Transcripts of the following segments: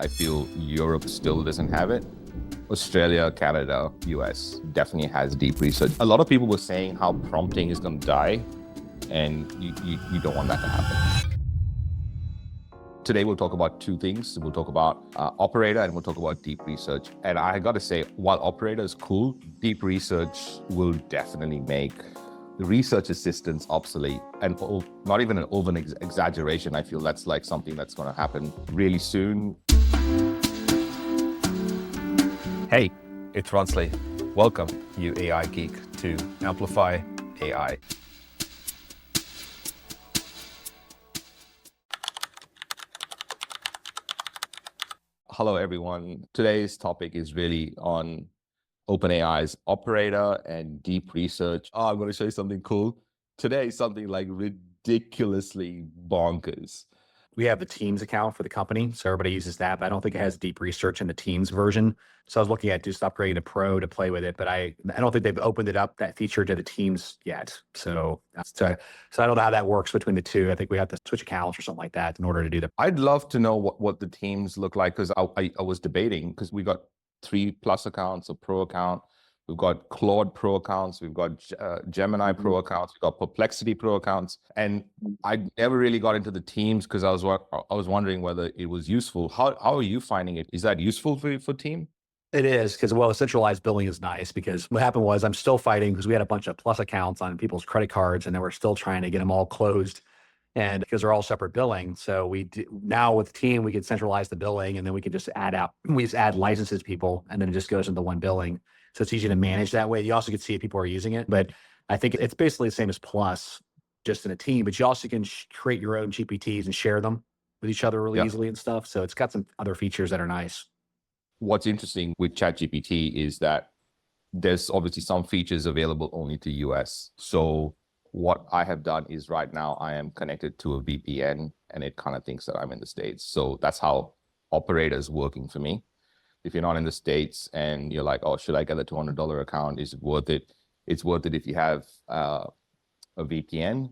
I feel Europe still doesn't have it. Australia, Canada, US definitely has deep research. A lot of people were saying how prompting is going to die, and you don't want that to happen. Today, we'll talk about two things. We'll talk about operator and we'll talk about deep research. And I got to say, while operator is cool, deep research will definitely make the research assistants obsolete. And not even an over exaggeration. I feel that's like something that's going to happen really soon. Hey, it's Ronsley. Welcome, you AI geek, to Amplify AI. Hello, everyone. Today's topic is really on OpenAI's operator and deep research. I'm going to show you something cool. Today, something like ridiculously bonkers. We have the Teams account for the company, so everybody uses that, but I don't think it has deep research in the Teams version. So I was looking at just upgrading to Pro to play with it, but I don't think they've opened it up, that feature, to the Teams yet. So I don't know how that works between the two. I think we have to switch accounts or something like that in order to do that. I'd love to know what the Teams look like, because I was debating, because we got 3+ accounts, a Pro account. We've got Claude Pro accounts, we've got Gemini Pro accounts, we've got Perplexity Pro accounts. And I never really got into the Teams because I was wondering whether it was useful. How are you finding it? Is that useful for Team? It is, because, well, the centralized billing is nice, because what happened was I'm still fighting because we had a bunch of Plus accounts on people's credit cards, and then we're still trying to get them all closed, and because they're all separate billing. So now with Team, we can centralize the billing, and then we can just we just add licenses to people, and then it just goes into one billing. So it's easy to manage that way. You also can see if people are using it, but I think it's basically the same as Plus, just in a Team, but you also can create your own GPTs and share them with each other really easily and stuff. So it's got some other features that are nice. What's interesting with ChatGPT is that there's obviously some features available only to US. So what I have done is right now I am connected to a VPN, and it kind of thinks that I'm in the States. So that's how operator is working for me. If you're not in the States and you're like, oh, should I get a $200 account? Is it worth it? It's worth it if you have a VPN,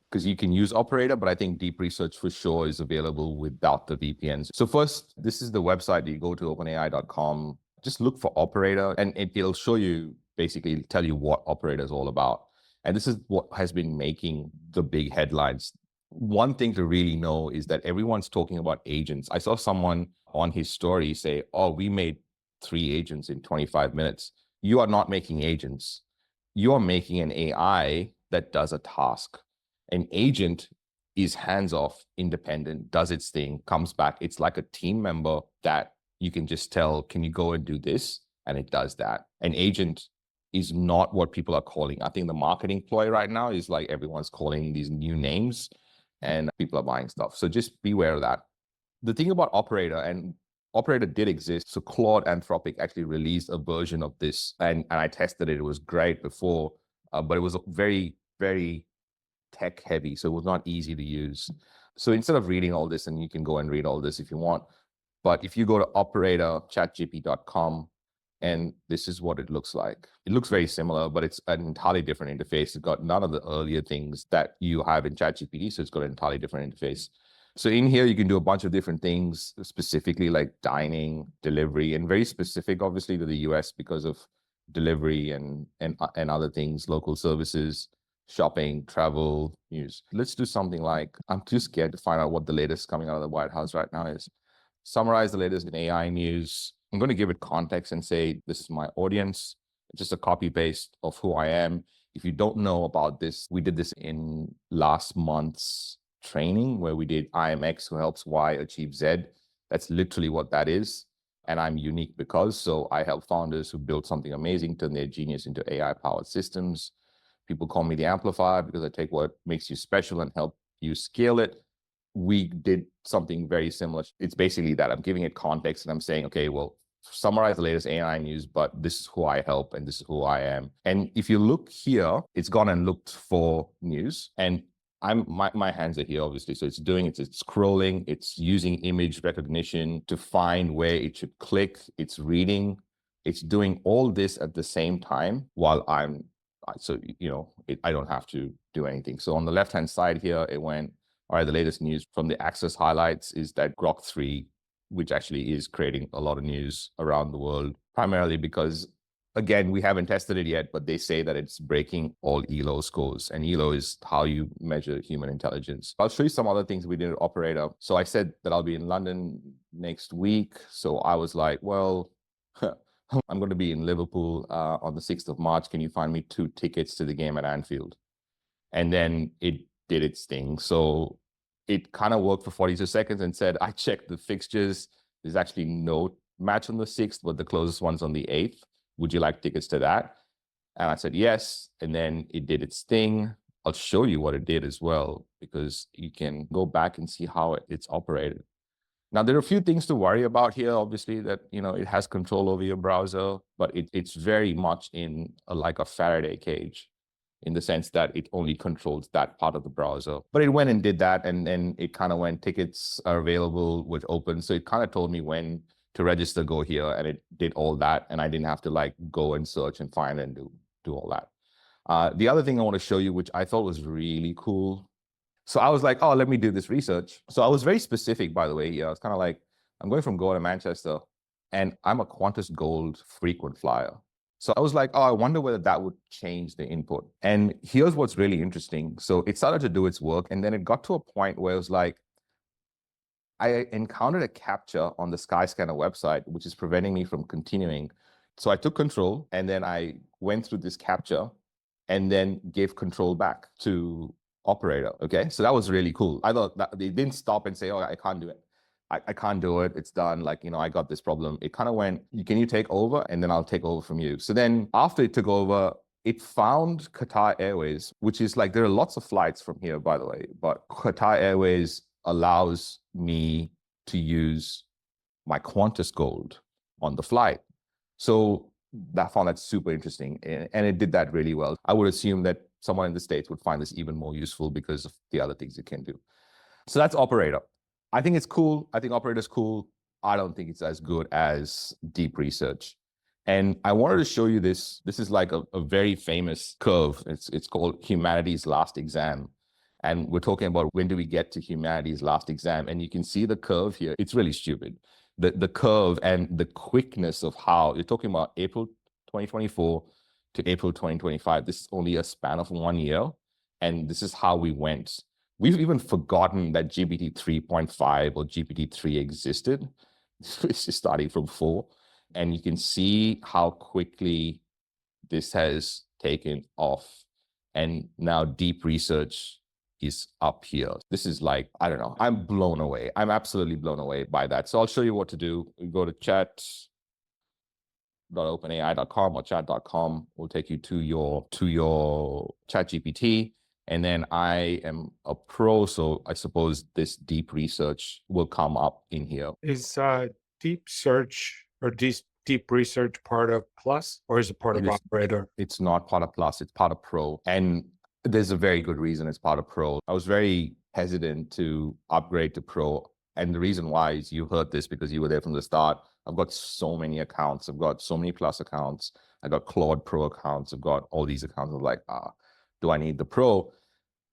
because you can use operator, but I think deep research for sure is available without the VPNs. So first, this is the website. You go to openai.com, just look for operator, and it'll show you, basically tell you what operator is all about. And this is what has been making the big headlines. One thing to really know is that everyone's talking about agents. I saw someone on his story say, oh, we made 3 agents in 25 minutes. You are not making agents. You are making an AI that does a task. An agent is hands-off, independent, does its thing, comes back. It's like a team member that you can just tell, can you go and do this? And it does that. An agent is not what people are calling. I think the marketing ploy right now is like everyone's calling these new names and people are buying stuff. So just beware of that. The thing about operator, and operator did exist. So Claude Anthropic actually released a version of this, and I tested it. It was great before, but it was very, very tech heavy. So it was not easy to use. So instead of reading all this, and you can go and read all this if you want, but if you go to operator.chatgpt.com, and this is what it looks like. It looks very similar, but it's an entirely different interface. It's got none of the earlier things that you have in ChatGPT, so it's got an entirely different interface. So in here, you can do a bunch of different things, specifically like dining, delivery, and very specific, obviously, to the US because of delivery and other things, local services, shopping, travel, news. Let's do something like, I'm too scared to find out what the latest coming out of the White House right now is. Summarize the latest in AI news. I'm going to give it context and say, this is my audience. It's just a copy paste of who I am. If you don't know about this, we did this in last month's training where we did IMX, who helps Y achieve Z. That's literally what that is. And I'm unique because, so I help founders who build something amazing, turn their genius into AI-powered systems. People call me the amplifier because I take what makes you special and help you scale it. We did something very similar. It's basically that I'm giving it context and I'm saying, okay, well, summarize the latest AI news, but this is who I help and this is who I am. And if you look here, it's gone and looked for news, and my hands are here, obviously. So it's scrolling, it's using image recognition to find where it should click. It's reading, it's doing all this at the same time while I don't have to do anything. So on the left-hand side here, it went, all right, the latest news from the Access highlights is that Grok 3 which actually is creating a lot of news around the world, primarily because, again, we haven't tested it yet, but they say that it's breaking all ELO scores. And ELO is how you measure human intelligence. I'll show you some other things we did at Operator. So I said that I'll be in London next week. So I was like, well, I'm going to be in Liverpool on the 6th of March. Can you find me 2 tickets to the game at Anfield? And then it did its thing. So it kind of worked for 42 seconds and said, I checked the fixtures. There's actually no match on the 6th, but the closest one's on the 8th. Would you like tickets to that? And I said, yes. And then it did its thing. I'll show you what it did as well, because you can go back and see how it's operated. Now, there are a few things to worry about here, obviously, that, it has control over your browser, but it's very much in like a Faraday cage, in the sense that it only controls that part of the browser. But it went and did that, and then it kind of went, tickets are available with open. So it kind of told me when to register, go here, and it did all that. And I didn't have to like go and search and find and do all that. The other thing I want to show you, which I thought was really cool. So I was like, oh, let me do this research. So I was very specific, by the way. Yeah, I was kind of like, I'm going from Goa to Manchester, and I'm a Qantas Gold frequent flyer. So I was like, oh, I wonder whether that would change the input. And here's what's really interesting. So it started to do its work, and then it got to a point where it was like, I encountered a captcha on the Skyscanner website, which is preventing me from continuing. So I took control, and then I went through this captcha and then gave control back to Operator. Okay. So that was really cool. I thought that they didn't stop and say, oh, I can't do it. I can't do it. It's done. Like, I got this problem. It kind of went, can you take over? And then I'll take over from you. So then after it took over, it found Qatar Airways, which is like, there are lots of flights from here, by the way, but Qatar Airways allows me to use my Qantas Gold on the flight. So I found that super interesting, and it did that really well. I would assume that someone in the States would find this even more useful because of the other things it can do. So that's Operator. I think it's cool. I think Operator's cool. I don't think it's as good as deep research. And I wanted to show you this. This is like a very famous curve. It's called humanity's last exam. And we're talking about when do we get to humanity's last exam? And you can see the curve here. It's really stupid. The curve and the quickness of how you're talking about April 2024 to April 2025. This is only a span of 1 year. And this is how we went. We've even forgotten that GPT 3.5 or GPT 3 existed. This is starting from 4. And you can see how quickly this has taken off. And now deep research is up here. This is like, I don't know, I'm blown away. I'm absolutely blown away by that. So I'll show you what to do. We go to chat.openai.com or chat.com. We'll take you to your ChatGPT. And then I am a pro, so I suppose this deep research will come up in here. Is deep search or deep research part of Plus, or is it part of Operator? It's not part of Plus, it's part of Pro. And there's a very good reason it's part of Pro. I was very hesitant to upgrade to Pro. And the reason why is you heard this because you were there from the start. I've got so many accounts. I've got so many Plus accounts. I got Claude Pro accounts. I've got all these accounts. I'm like, do I need the Pro?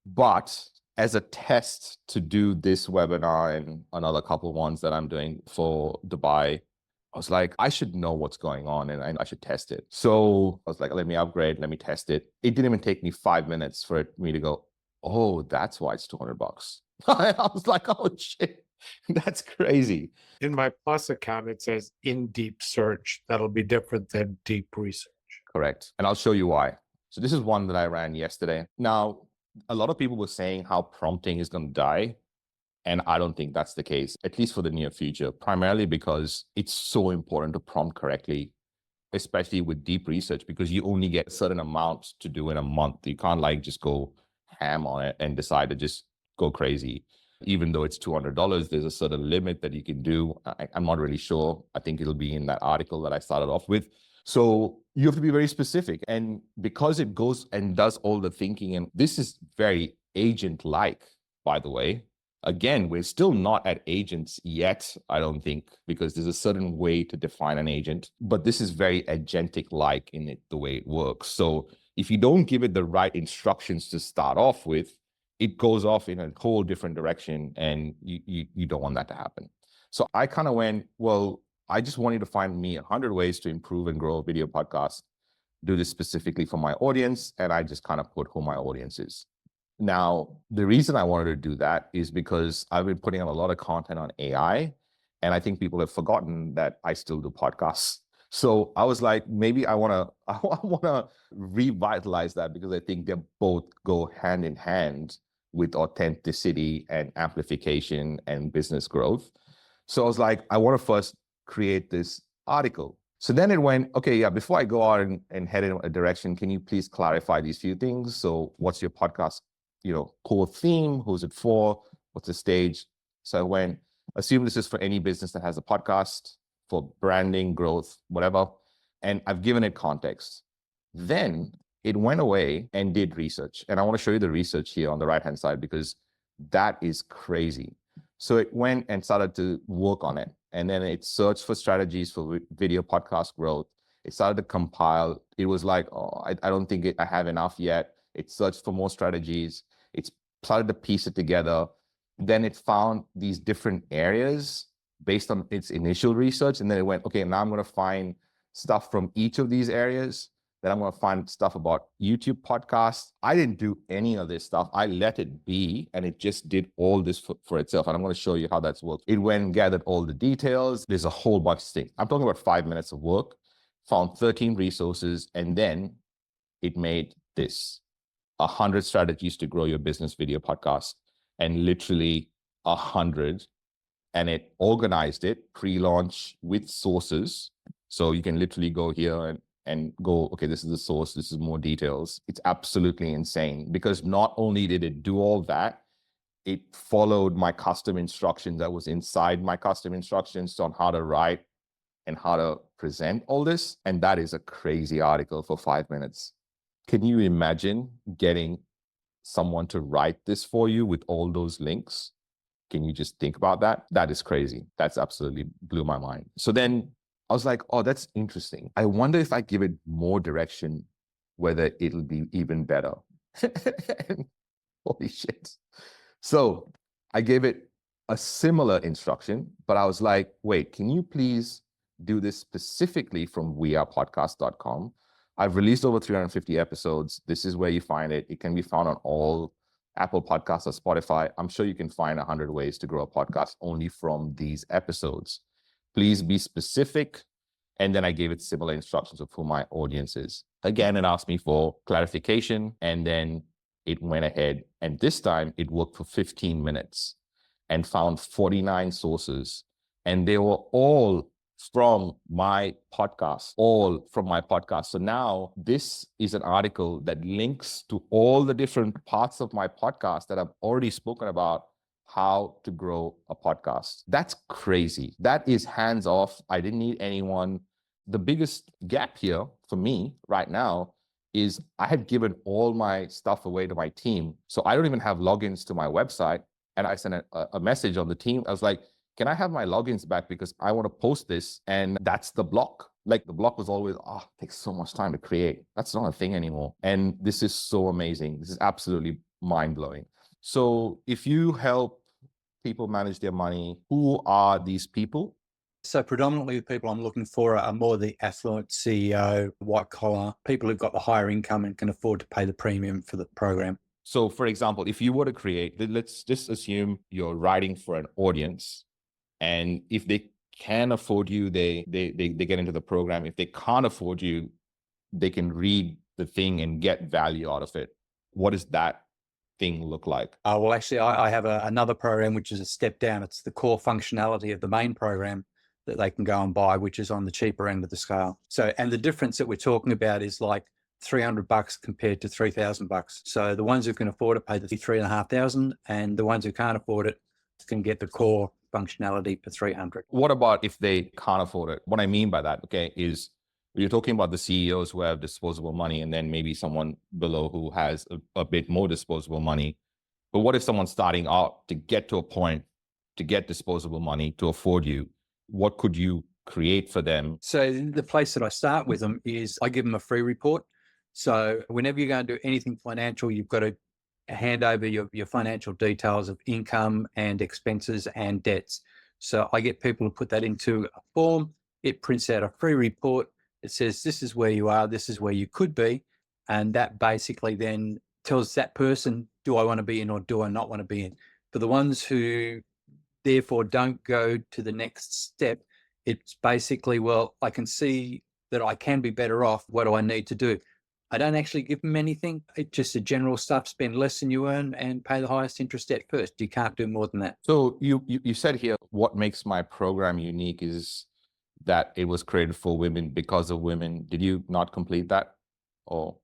But as a test to do this webinar and another couple of ones that I'm doing for Dubai, I was like, I should know what's going on and I should test it. So I was like, let me upgrade, let me test it. It didn't even take me 5 minutes for me to go, oh, that's why it's $200. I was like, oh shit, that's crazy. In my Plus account, it says in deep search. That'll be different than deep research. Correct. And I'll show you why. So this is one that I ran yesterday. Now, a lot of people were saying how prompting is going to die. And I don't think that's the case, at least for the near future, primarily because it's so important to prompt correctly, especially with deep research, because you only get a certain amount to do in a month. You can't like just go ham on it and decide to just go crazy. Even though it's $200, there's a certain limit that you can do. I'm not really sure. I think it'll be in that article that I started off with. So you have to be very specific. And because it goes and does all the thinking, and this is very agent-like, by the way. Again, we're still not at agents yet, I don't think, because there's a certain way to define an agent. But this is very agentic-like in it, the way it works. So if you don't give it the right instructions to start off with, it goes off in a whole different direction, and you don't want that to happen. So I kind of went, well, I just wanted to find me 100 ways to improve and grow a video podcast, do this specifically for my audience. And I just kind of put who my audience is. Now, the reason I wanted to do that is because I've been putting out a lot of content on AI, and I think people have forgotten that I still do podcasts. So I was like, maybe I want to revitalize that, because I think they both go hand in hand with authenticity and amplification and business growth. So I was like, I want to first create this article. So then it went, okay, yeah, before I go out and head in a direction, can you please clarify these few things? So what's your podcast, core theme? Who's it for? What's the stage? So I went, assume this is for any business that has a podcast, for branding, growth, whatever. And I've given it context. Then it went away and did research. And I want to show you the research here on the right-hand side, because that is crazy. So it went and started to work on it. And then it searched for strategies for video podcast growth. It started to compile. It was like, oh, I don't think I have enough yet. It searched for more strategies. It started to piece it together. Then it found these different areas based on its initial research. And then it went, okay, now I'm going to find stuff from each of these areas. Then I'm going to find stuff about YouTube podcasts. I didn't do any of this stuff. I let it be, and it just did all this for itself. And I'm going to show you how that's worked. It went and gathered all the details. There's a whole bunch of things. I'm talking about 5 minutes of work, found 13 resources, and then it made this 100 strategies to grow your business video podcast, and literally 100. And it organized it pre-launch with sources. So you can literally go here and go, okay, this is the source, this is more details. It's absolutely insane, because not only did it do all that, it followed my custom instructions that was inside my custom instructions on how to write and how to present all this. And that is a crazy article for 5 minutes. Can you imagine getting someone to write this for you with all those links? Can you just think about that? That is crazy. That's absolutely blew my mind. So then I was like, oh, that's interesting. I wonder if I give it more direction, whether it'll be even better. Holy shit. So I gave it a similar instruction, but I was like, wait, can you please do this specifically from wearepodcast.com? I've released over 350 episodes. This is where you find it. It can be found on all Apple Podcasts or Spotify. I'm sure you can find 100 ways to grow a podcast only from these episodes. Please be specific. And then I gave it similar instructions of who my audience is. Again, it asked me for clarification, and then it went ahead. And this time it worked for 15 minutes and found 49 sources. And they were all from my podcast, So now this is an article that links to all the different parts of my podcast that I've already spoken about, how to grow a podcast. That's crazy. That is hands off. I didn't need anyone. The biggest gap here for me right now is I had given all my stuff away to my team. So I don't even have logins to my website. And I sent a message on the team. I was like, can I have my logins back, because I want to post this? And that's the block. Like, the block was always, it takes so much time to create. That's not a thing anymore. And this is so amazing. This is absolutely mind-blowing. So if you help people manage their money, who are these people? So predominantly the people I'm looking for are more the affluent CEO, white collar, people who've got the higher income and can afford to pay the premium for the program. So for example, if you were to create, let's just assume you're writing for an audience, and if they can afford you, they get into the program. If they can't afford you, they can read the thing and get value out of it. What does that thing look like? Well, actually, I have another program, which is a step down. It's the core functionality of the main program that they can go and buy, which is on the cheaper end of the scale. So, and the difference that we're talking about is like $300 compared to $3,000. So the ones who can afford it pay the $3,500, and the ones who can't afford it can get the core functionality for $300. What about if they can't afford it? What I mean by that, okay, is you're talking about the CEOs who have disposable money, and then maybe someone below who has a bit more disposable money. But what if someone's starting out to get to a point to get disposable money to afford you? What could you create for them? So the place that I start with them is I give them a free report. So whenever you're going to do anything financial, you've got to hand over your financial details of income and expenses and debts. So I get people to put that into a form. It prints out a free report. It says, this is where you are, this is where you could be. And that basically then tells that person, do I want to be in or do I not want to be in? For the ones who therefore don't go to the next step, it's basically, well, I can see that I can be better off. What do I need to do? I don't actually give them anything. It's just the general stuff, spend less than you earn and pay the highest interest debt first. You can't do more than that. So you said here, what makes my program unique is that it was created for women because of women. Did you not complete that? Or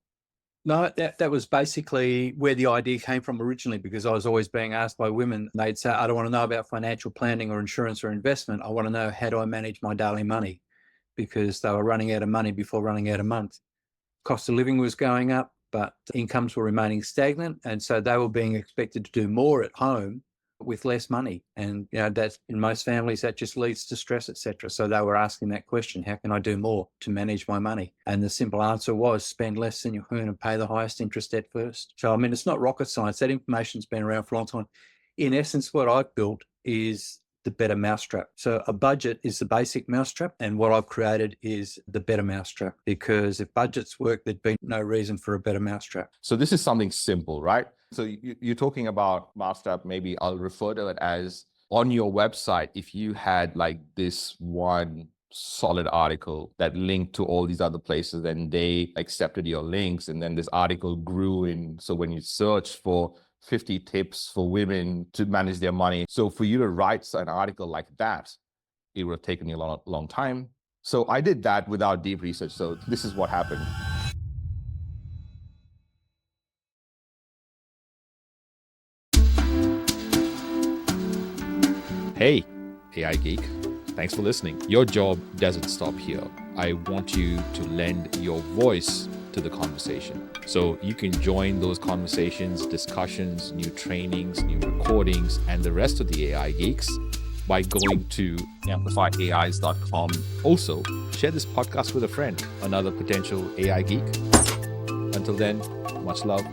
No, that was basically where the idea came from originally, because I was always being asked by women. They'd say, I don't want to know about financial planning or insurance or investment. I want to know, how do I manage my daily money? Because they were running out of money before running out of month. Cost of living was going up, but incomes were remaining stagnant. And so they were being expected to do more at home with less money. And, you know, that's in most families, that just leads to stress, etc. So they were asking that question, how can I do more to manage my money? And the simple answer was spend less than you earn and pay the highest interest debt first. So, I mean, it's not rocket science. That information's been around for a long time. In essence, what I've built is the better mousetrap. So a budget is the basic mousetrap, and what I've created is the better mousetrap, because if budgets work, there'd be no reason for a better mousetrap. so this is something simple, right? So you're talking about mousetrap. Maybe I'll refer to it as, on your website, if you had like this one solid article that linked to all these other places and they accepted your links, and then this article grew in. So when you search for 50 tips for women to manage their money. So for you to write an article like that, it would have taken you a long time. So I did that without deep research. So this is what happened. Hey, AI Geek. Thanks for listening. Your job doesn't stop here. I want you to lend your voice to the conversation. So you can join those conversations, discussions, new trainings, new recordings, and the rest of the AI geeks by going to amplifyais.com. Also, share this podcast with a friend, another potential AI geek. Until then, much love.